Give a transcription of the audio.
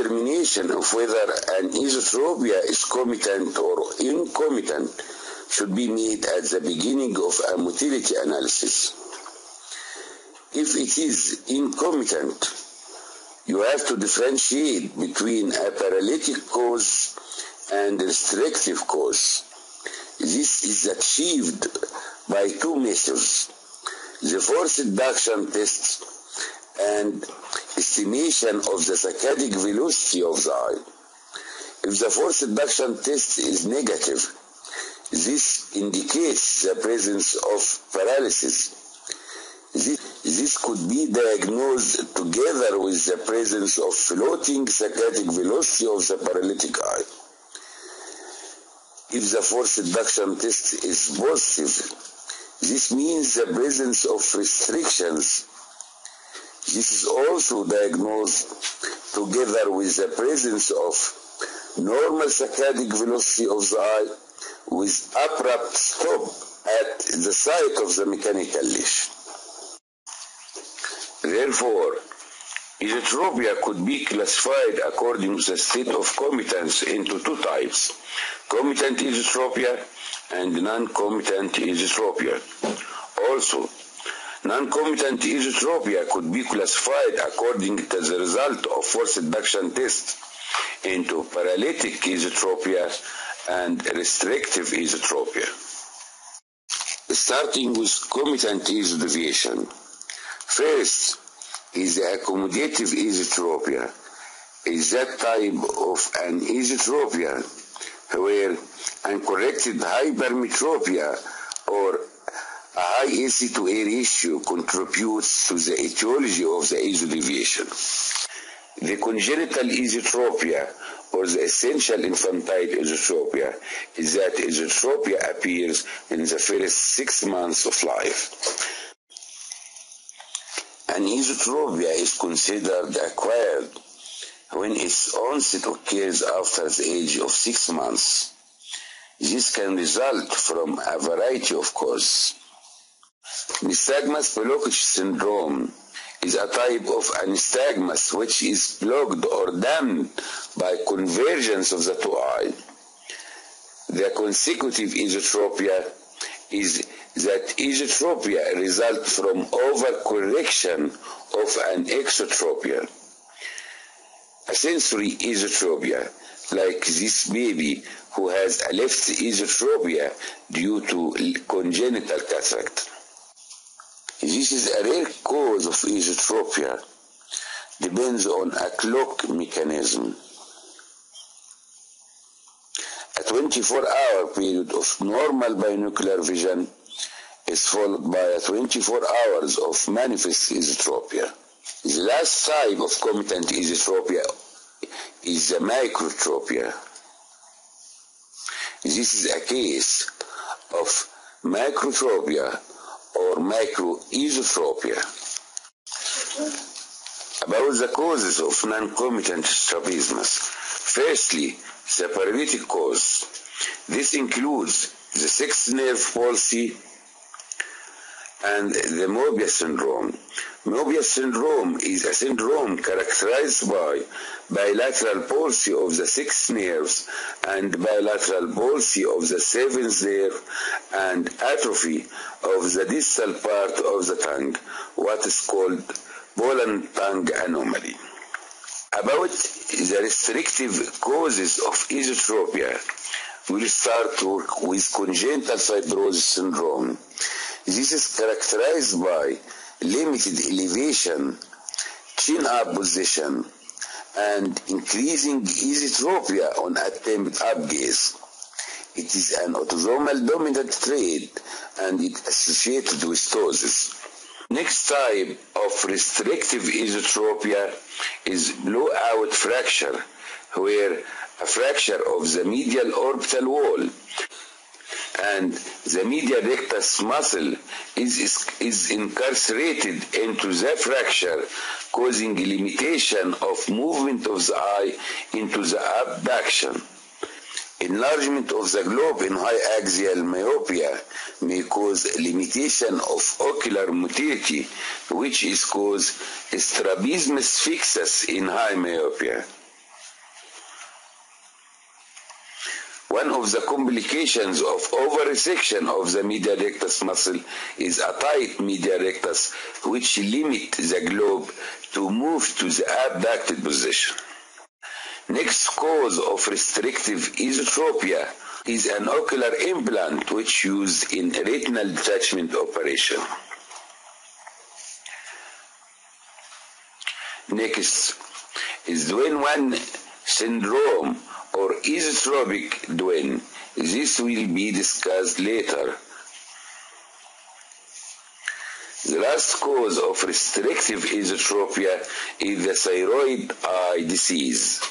determination of whether an esotropia is comitant or incomitant should be made at the beginning of a motility analysis. If it is incomitant, you have to differentiate between a paralytic cause and restrictive cause. This is achieved by two methods: the force induction test and estimation of the saccadic velocity of the eye. If the force induction test is negative, this indicates the presence of paralysis. This could be diagnosed together with the presence of floating saccadic velocity of the paralytic eye. If the force induction test is positive, this means the presence of restrictions. This is also diagnosed together with the presence of normal saccadic velocity of the eye with abrupt stop at the site of the mechanical lesion. Therefore, esotropia could be classified according to the state of comitance into two types: comitant esotropia and non-comitant esotropia. Also, non-comitant esotropia could be classified according to the result of force induction test into paralytic esotropia and restrictive esotropia. Starting with comitant esodeviation. First is the accommodative esotropia. Is that type of an esotropia where uncorrected hypermetropia or a high AC to A ratio contributes to the etiology of the esodeviation. The congenital esotropia or the essential infantile esotropia is that esotropia appears in the first 6 months of life. An esotropia is considered acquired when its onset occurs after the age of 6 months. This can result from a variety of causes. Nystagmus Pollock syndrome is a type of nystagmus which is blocked or dammed by convergence of the two eyes. The consecutive esotropia is that esotropia results from overcorrection of an exotropia. A sensory esotropia, like this baby who has a left esotropia due to congenital cataract. This is a rare cause of esotropia, depends on a clock mechanism. A 24-hour period of normal binocular vision is followed by a 24 hours of manifest esotropia. The last type of comitant esotropia is the microtropia. This is a case of microtropia or microesotropia. About the causes of non-comitant strabismus. Firstly, the paralytic cause. This includes the sixth nerve palsy and the Mobius syndrome. Mobius syndrome is a syndrome characterized by bilateral palsy of the sixth nerves and bilateral palsy of the seventh nerve and atrophy of the distal part of the tongue, what is called Poland tongue anomaly. About the restrictive causes of esotropia, we'll start with congenital fibrosis syndrome. This is characterized by limited elevation, chin-up position, and increasing esotropia on attempt up gaze. It is an autosomal dominant trait and it is associated with ptosis. Next type of restrictive esotropia is blowout fracture, where a fracture of the medial orbital wall and the medial rectus muscle is incarcerated into the fracture, causing limitation of movement of the eye into the abduction. Enlargement of the globe in high axial myopia may cause limitation of ocular motility, which is called strabismus fixus in high myopia. One of the complications of over-resection of the medial rectus muscle is a tight medial rectus, which limits the globe to move to the abducted position. Next cause of restrictive esotropia is an ocular implant which used in retinal detachment operation. Next is Duane 1 syndrome or esotropic Duane. This will be discussed later. The last cause of restrictive esotropia is the thyroid eye disease.